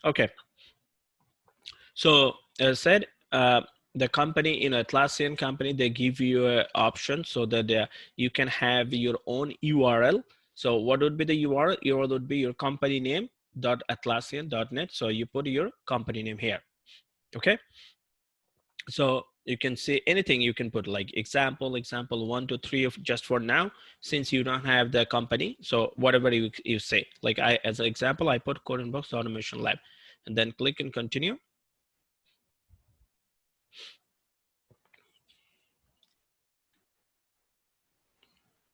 Okay. So as I said, the company, Atlassian company, they give you an option so that you can have your own URL. So what would be the URL? URL would be your company name .atlassian.net. So you put your company name here. Okay. So you can say anything, you can put like example 1 to 3 of just for now, since you don't have the company. So whatever you say, like as an example, I put Code and Box Automation Lab, and then click and continue.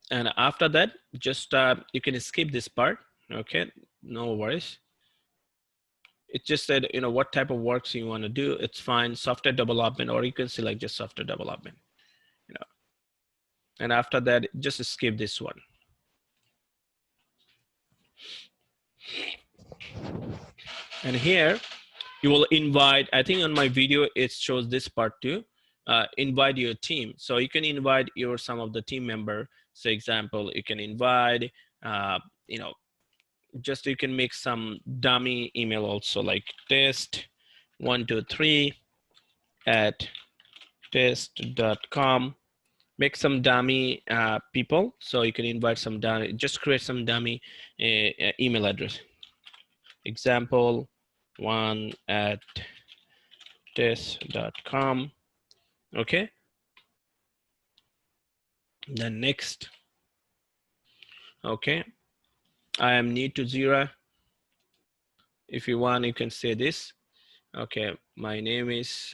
And after that, just you can skip this part. Okay, no worries. It just said, what type of works you want to do. It's fine, software development, or you can select just software development. And after that, just skip this one. And here you will invite, I think on my video it shows this part too, invite your team. So you can invite some of the team member. So example, you can invite, just you can make some dummy email also, like test123@test.com. Make some dummy people. So you can invite some dummy, just create some dummy email address. Example 1@test.com. Okay. Then next. Okay. I am new to Jira. If you want, you can say this. Okay. My name is,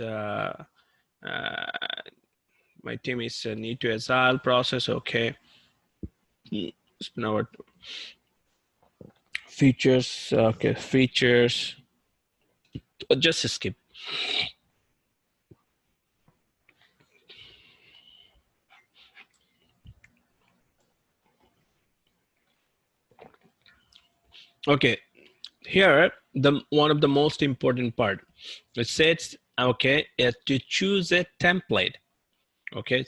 my team is new to Agile process. Okay. Now features. Okay. Features. Just skip. Okay. Here, one of the most important part. It says, okay, to choose a template. Okay.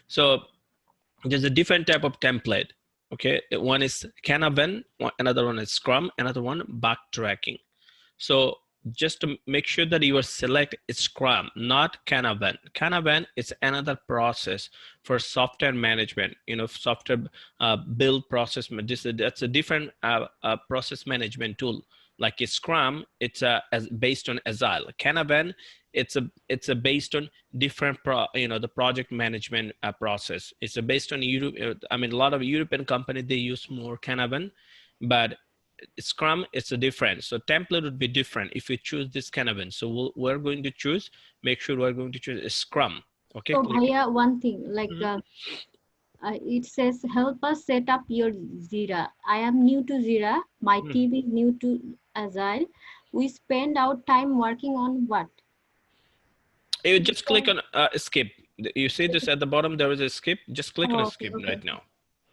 So there's a different type of template. Okay, one is Kanban, another one is Scrum, another one backtracking. So just to make sure that you select Scrum, not Kanban. Kanban is another process for software management. Software build process. That's a different process management tool. Like a Scrum, it's based on Agile. Kanban, it's based on different the project management process. It's based on Europe. I mean, a lot of European companies, they use more Kanban, but Scrum is a different. So template would be different if you choose this Kanban. So we're going to choose, make sure we're going to choose a Scrum. Okay. So Bhaiya, one thing, like it says, help us set up your Jira. I am new to Jira. My team is new to Agile. We spend our time working on what? You just click on skip. You see this at the bottom, there is a skip. Just click on skip right now.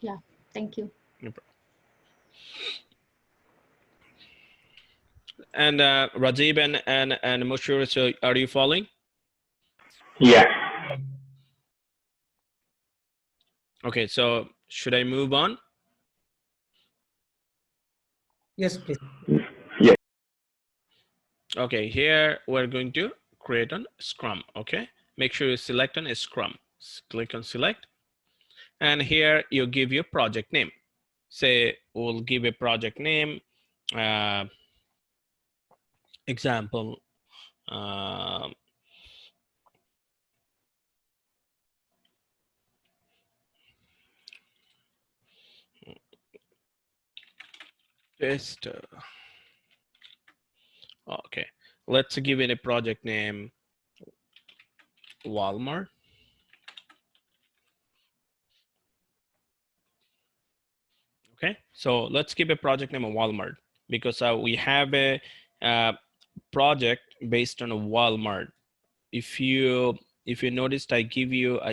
Yeah, thank you. No problem. And Rajiv and Mushur, so are you following? Yeah. Okay, so should I move on? Yes, please. Yeah. Okay, here we're going to create on Scrum. Okay, make sure you select on a Scrum. Click on select, and here you give your project name. Say we'll give a project name. Example. Test. Okay, let's give it a project name. Walmart. Okay, so let's keep a project name of Walmart, because we have a project based on a Walmart. If you noticed, I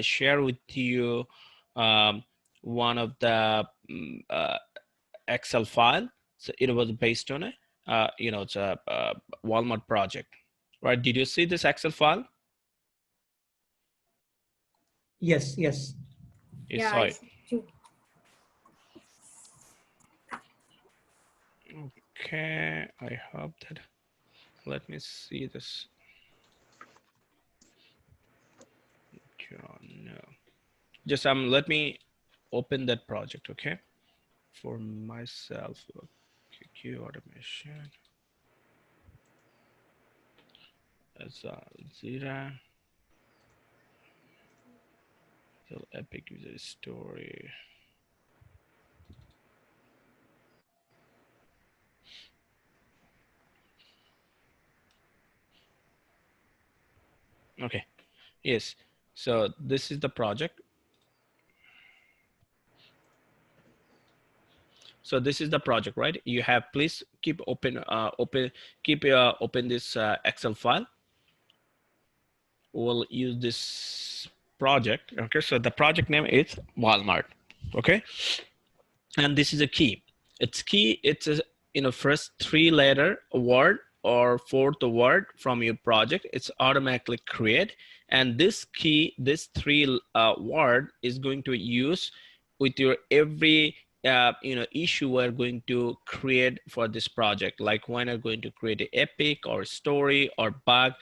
share with you one of the Excel file. So it was based on a it's a Walmart project, right? Did you see this Excel file? Yes, yes. You saw it. Okay, I hope that. let me see this. No, just let me open that project, okay, for myself. QQ automation as Jira, so epic user story. Okay, yes, so this is the project. So this is the project, right? You have, please keep open, open this Excel file. We'll use this project. Okay, so the project name is Walmart. Okay, and this is a key. It's key. It's a first 3-letter word or 4th word from your project. It's automatically create, and this key, this 3 word is going to use with your every issue we're going to create for this project. Like when you're going to create an epic or story or bug,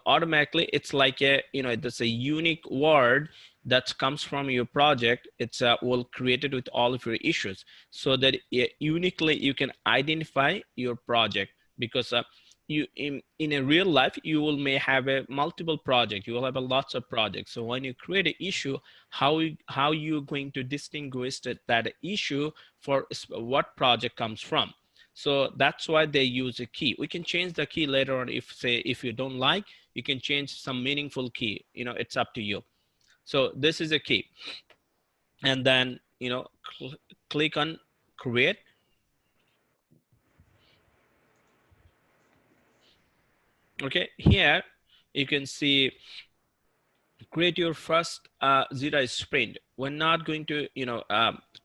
automatically it's like a that's a unique word that comes from your project. It's will create it with all of your issues, so that uniquely you can identify your project. Because you in a real life you will may have a multiple project, you will have a lots of projects. So when you create an issue, how you're going to distinguish that issue for what project comes from. So that's why they use a key. We can change the key later on. If you don't like, you can change some meaningful key, it's up to you. So this is a key, and then click on create. Okay, here you can see create your first Jira sprint. We're not going to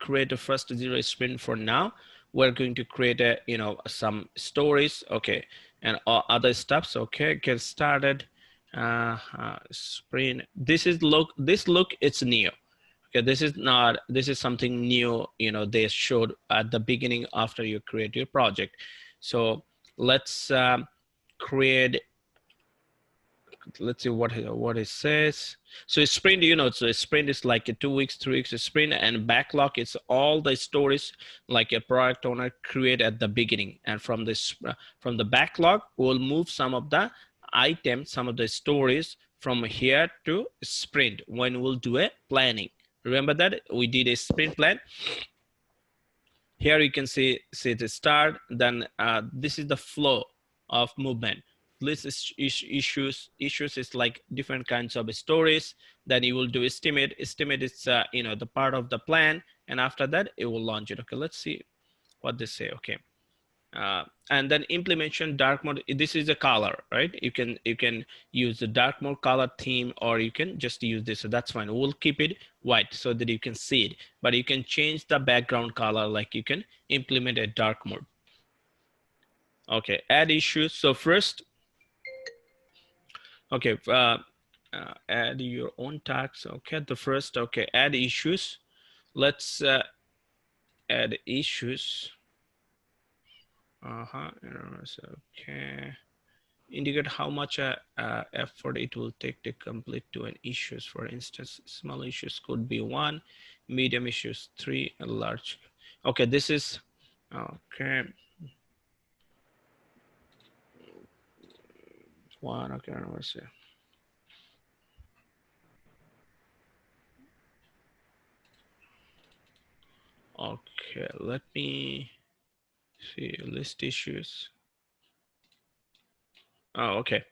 create a first Jira sprint for now. We're going to create a some stories, okay, and other steps. Okay, get started. Sprint. This look it's new. Okay, this is something new, they showed at the beginning after you create your project. So let's create, let's see what it says. So sprint, so a sprint is like a 2 weeks, 3 weeks a sprint, and backlog is all the stories like a product owner create at the beginning. And from this from the backlog, we'll move some of the items, some of the stories from here to sprint when we'll do a planning. Remember that we did a sprint plan. Here you can see the start, then this is the flow of movement. List issues is like different kinds of stories. Then you will do estimate is the part of the plan, and after that it will launch it. Okay, let's see what they say. Okay, and then implementation dark mode. This is a color, right? You can use the dark mode color theme, or you can just use this. So that's fine. We'll keep it white so that you can see it, but you can change the background color. Like you can implement a dark mode. Okay, add issues. So first, okay, add your own tags. Okay, the first, okay, add issues. Let's add issues. Okay. Indicate how much effort it will take to complete 2 issues. For instance, small issues could be 1, medium issues 3, and large. Okay, this is okay. 1. Okay, let's see. Okay, let me see list issues. Oh, okay.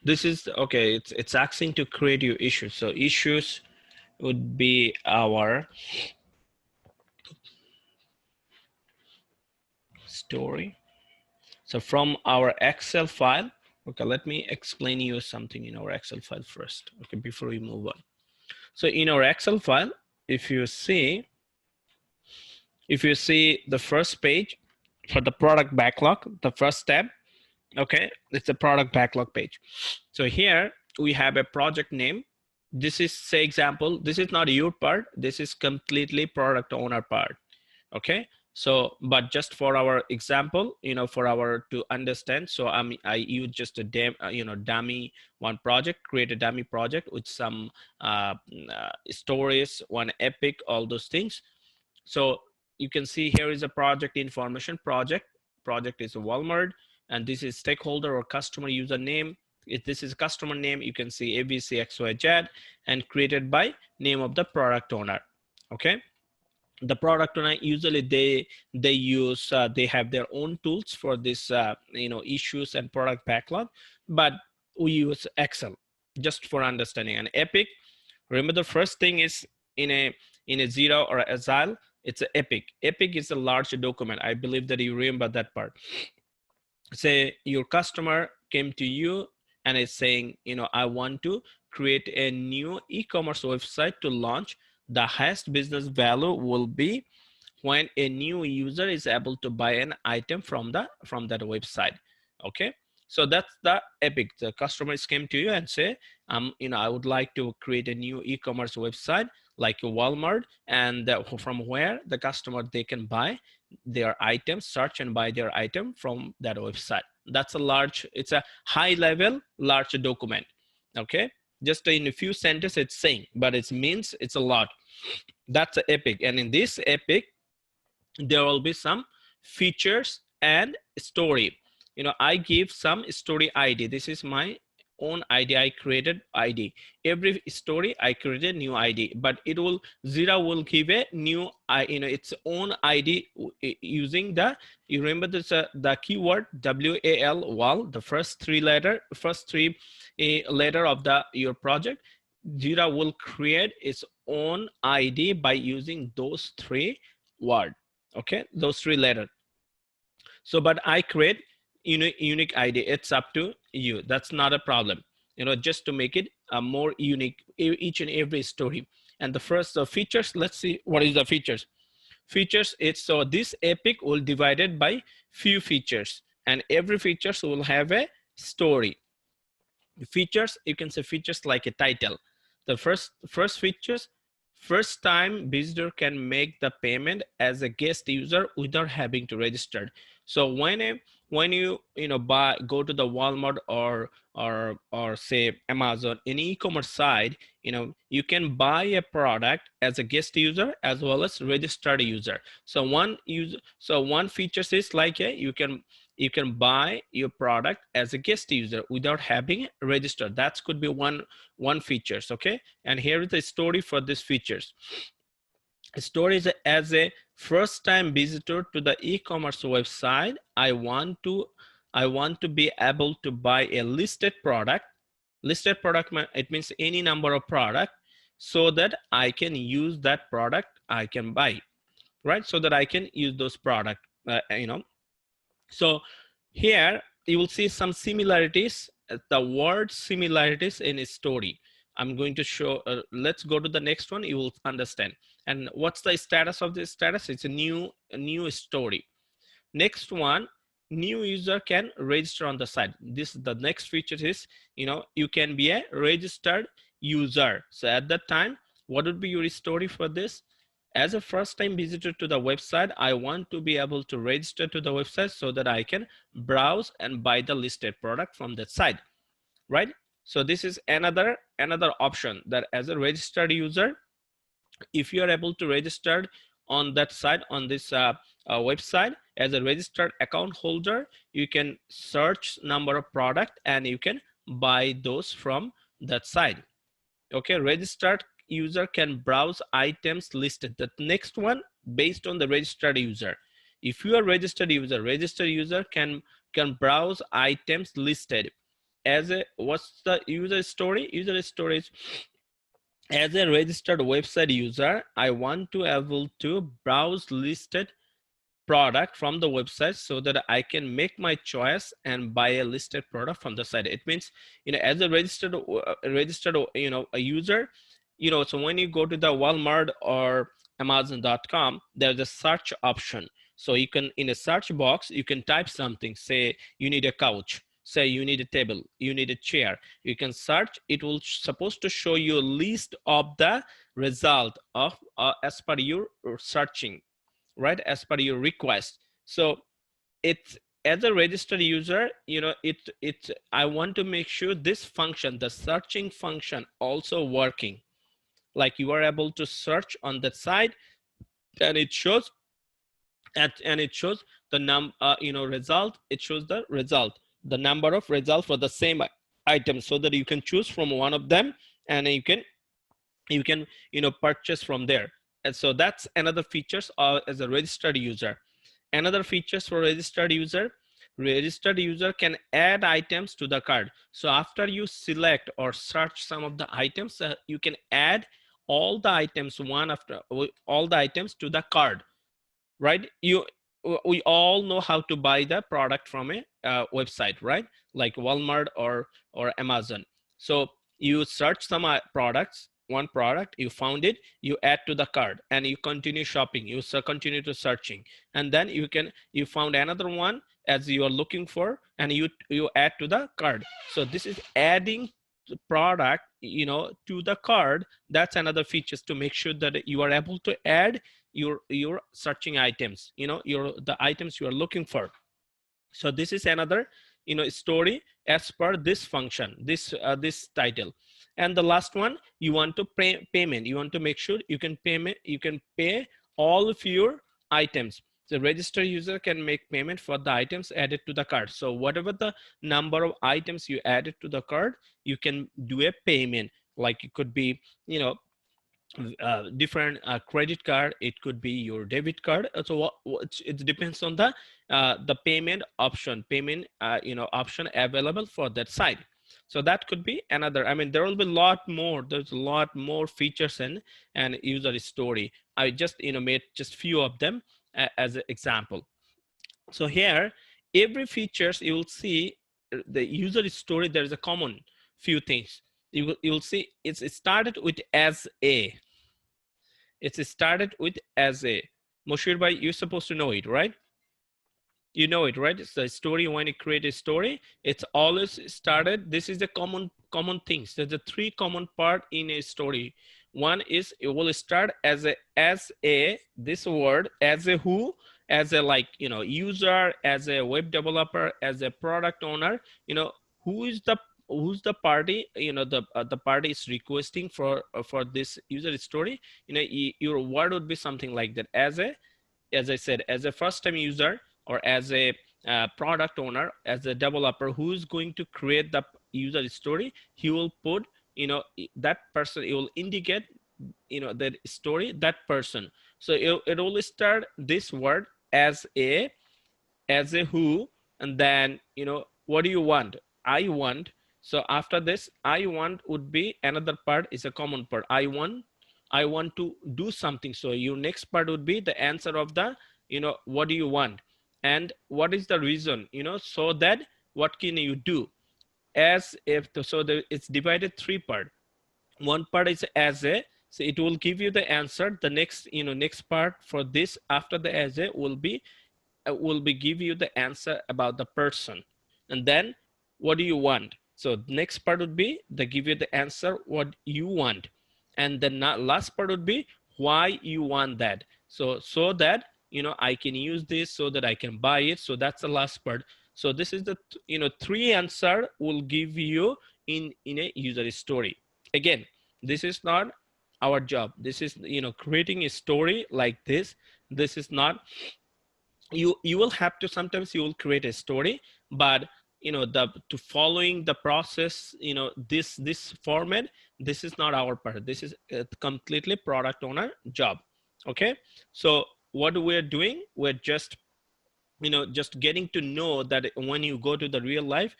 This is okay. It's asking to create your issues. So issues would be our story. So from our Excel file, okay, let me explain you something in our Excel file first, okay, before we move on. So in our Excel file, if you see the first page for the product backlog, the first tab, okay, it's the product backlog page. So here we have a project name. This is, say example, this is not your part, this is completely product owner part. Okay, So, but just for our example, for our to understand, so I use just a dummy one project, create a dummy project with some stories, one epic, all those things. So you can see here is a project information. Project is a Walmart, and this is stakeholder or customer username. If this is customer name, you can see ABCXYZ, and created by name of the product owner. Okay. The product owner, usually they use they have their own tools for this issues and product backlog, but we use Excel just for understanding. And epic, remember the first thing is in a Jira or Agile, it's an epic. Epic is a large document. I believe that you remember that part. Say your customer came to you and is saying, I want to create a new e-commerce website to launch. The highest business value will be when a new user is able to buy an item from that website. Okay, so that's the epic. The customers came to you and say, I would like to create a new e-commerce website like a Walmart, and from where the customer they can buy their items, search and buy their item from that website. That's a large, it's a high level large document. Okay, just in a few sentences it's saying, but it means it's a lot. That's an epic. And in this epic there will be some features and story. I give some story ID. This is my own ID. I created ID. Every story I created new ID, but it will Jira will give a new its own ID using the, you remember this the keyword WAL, the first three letter of your project. Jira will create its own ID by using those three words. Okay, those three letters. So, but I create unique ID. It's up to you. That's not a problem. Just to make it more unique, each and every story. And the first features, let's see what is the features. Features, it's so this epic will divided by few features, and every features will have a story. Features, you can say features like a title. The first features, first time visitor can make the payment as a guest user without having to register. So when you go to the Walmart or say Amazon, any e-commerce site, you can buy a product as a guest user as well as registered user. So one feature is like you can buy your product as a guest user without having registered. That could be one features. Okay, and here is the story for these features. Story is as a first time visitor to the e-commerce website, I want to be able to buy a listed product. Listed product, it means any number of product, so that I can use that product I can buy, right? So that I can use those product, So here you will see some similarities, the word similarities in a story. I'm going to show, let's go to the next one, you will understand. And what's the status of this status? It's a new story. Next one, new user can register on the site. The next feature is, you can be a registered user. So at that time, what would be your story for this? As a first time visitor to the website, I want to be able to register to the website so that I can browse and buy the listed product from that site, right? So this is another option, that as a registered user, if you are able to register on that site, on this website, as a registered account holder, you can search number of product and you can buy those from that site. Okay, registered user can browse items listed. The next one, based on the registered user. If you are registered user can browse items listed. As a, what's the user story? User story is, as a registered website user, I want to able to browse listed product from the website so that I can make my choice and buy a listed product from the site. It means, as a registered a user, so when you go to the Walmart or Amazon.com, there's a search option. So you can, in a search box, you can type something, say you need a couch, say you need a table, you need a chair. You can search, it will supposed to show you a list of the result of as per your searching. right, as per your request. So it's, as a registered user, I want to make sure this function, the searching function, also working. Like you are able to search on that side, and it shows and it shows the result. It shows the result, the number of results for the same item, so that you can choose from one of them, and you can purchase from there. And so that's another features as a registered user. Another features for registered user can add items to the cart. So after you select or search some of the items, you can add all the items one after all the items to the cart, right? We all know how to buy the product from a website, right? Like Walmart or Amazon. So you search some products, one product, you found it, you add to the cart, and you continue shopping, you continue to searching, and then you found another one as you are looking for, and you add to the cart. So this is adding the product to the cart. That's another features to make sure that you are able to add your searching items, the items you are looking for. So this is another story as per this function, this title. And the last one, you want to payment. You want to make sure you can pay all of your items. The registered user can make payment for the items added to the cart. So whatever the number of items you added to the cart, you can do a payment. Like it could be different credit card, it could be your debit card. So it depends on the payment option available for that site. So that could be another. I mean, there will be a lot more. There's a lot more features and user story. I just made just few of them as an example. So here, every features you will see the user story. There's a common few things. You'll see it started with as a. It's started with as a. Moshir bhai, you're supposed to know it, right? You know it, right? It's the story. When you create a story, it's always started. This is the common things. There's a three common part in a story. One is it will start as a this word, as a who, as a user, as a web developer, as a product owner. Who's the party, the party is requesting for this user story. Your word would be something like that. As I said, as a first time user, or as a product owner, as a developer who's going to create the user story, he will put that person, it will indicate that story, that person. So it will start this word as a who, and then what do you want? I want. So after this, I want would be another part, is a common part. I want to do something. So your next part would be the answer of the what do you want, and what is the reason, so that what can you do. As if it's divided three part. One part is as a, so it will give you the answer. The next next part for this after the as a will be give you the answer about the person. And then what do you want? So next part would be the give you the answer what you want, and the last part would be why you want that. So that I can use this, so that I can buy it. So that's the last part. So this is the three answer will give you in a user story. Again, this is not our job. This is creating a story like this. This is not, you will have to, sometimes you will create a story, but to following the process, this format, this is not our part. This is a completely product owner job. Okay, so what we're doing, we're just just getting to know that when you go to the real life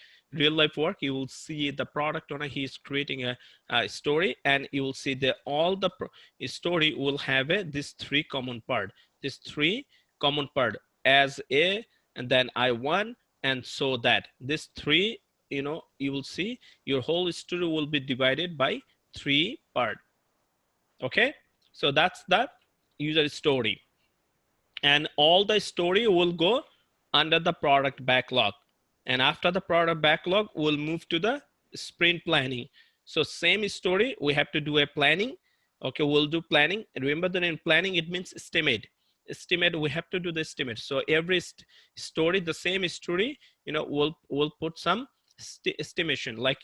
work, you will see the product owner, he's creating a story, and you will see that all the story will have this three common part, as a, and then I want, and so that this three, you will see your whole story will be divided by three part. Okay, so that's the user story, and all the story will go under the product backlog. And after the product backlog, we'll move to the sprint planning. So same story, we have to do a planning. Okay, we'll do planning. And remember that in planning, it means estimate. estimate, we have to do the estimate. So every story, the same story, you know, we'll put some estimation, like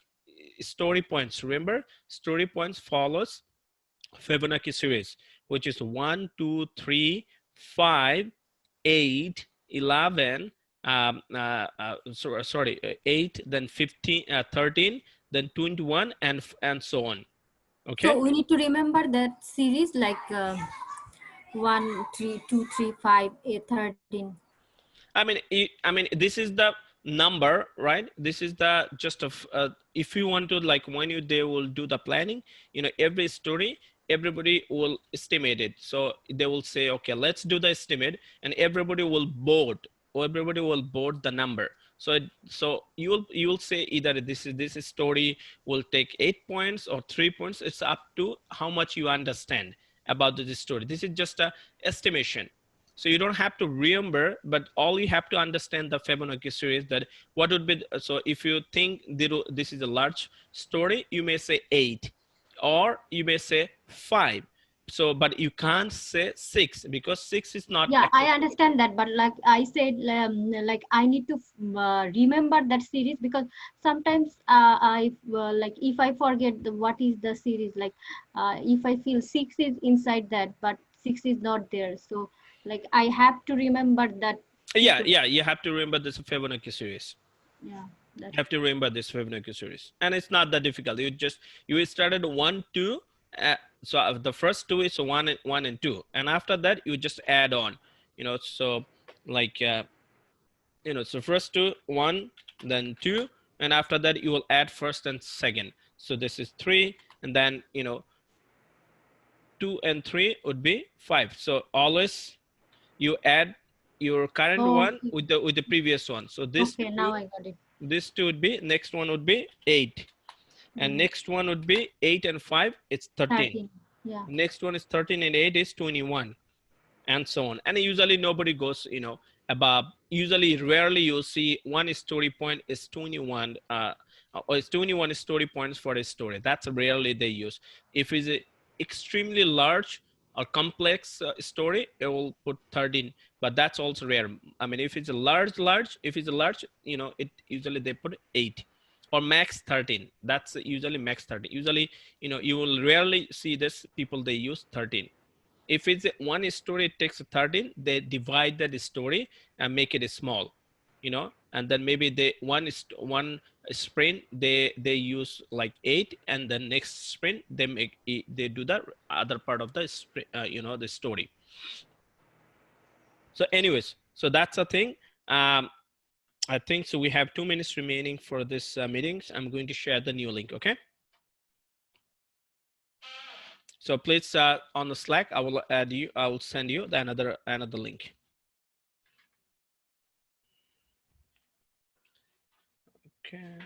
story points. Remember, story points follows Fibonacci series, which is 1, 2, 3, 5, 8, 11, sorry, 8, then 15, 13, then 21, and so on. Okay. So we need to remember that series like 1, 3, 2, 3, 5, 8, 13. I mean, this is the number, right? This is the just of if you want to, like, when they will do the planning, you know, every story, everybody will estimate it. So they will say, okay, let's do the estimate, and everybody will board, or everybody will board the number. So so you will say either this story will take 8 points or 3 points. It's up to how much you understand about this story. This is just a estimation. So you don't have to remember, but all you have to understand the Fibonacci series, that what would be, so if you think this is a large story, you may say 8, or you may say 5. So, but you can't say 6, because 6 is not. Yeah, I understand that, but like I said, like I need to remember that series, because sometimes I like if I forget what is the series, like if I feel 6 is inside that, but 6 is not there, so like I have to remember that. Yeah, you have to remember this Fibonacci series. Yeah, you have to remember this Fibonacci series, and it's not that difficult. You started 1, 2. So the first 2 is 1 and 2, and after that you just add on. You know, so like you know, so first 2, 1, then 2, and after that you will add first and second. So this is 3, and then, you know, 2 and 3 would be 5. So always you add your current one with the previous one. So this okay, now I got it. This 2 would be, next one would be 8, and next one would be 8 and 5, it's 13. Yeah. Next one is 13 and 8 is 21, and so on. And usually nobody goes, you know, above. Usually, rarely you'll see one story point is 21, or it's 21 story points for a story. That's rarely they use. If it's a extremely large or complex story, it will put 13, but that's also rare. I mean, if it's a large, if it's a large, you know, it usually they put 8 or max 13. That's usually max 13. Usually, you know, you will rarely see this people, they use 13. If it's one story, it takes 13, they divide that story and make it small, you know, and then maybe they one sprint they use like 8, and the next sprint they do the other part of the sprint, you know, the story. So anyways, so that's a thing. I think so. We have 2 minutes remaining for this meetings. I'm going to share the new link. Okay. So please, on the Slack, I will add you. I will send you the another link. Okay.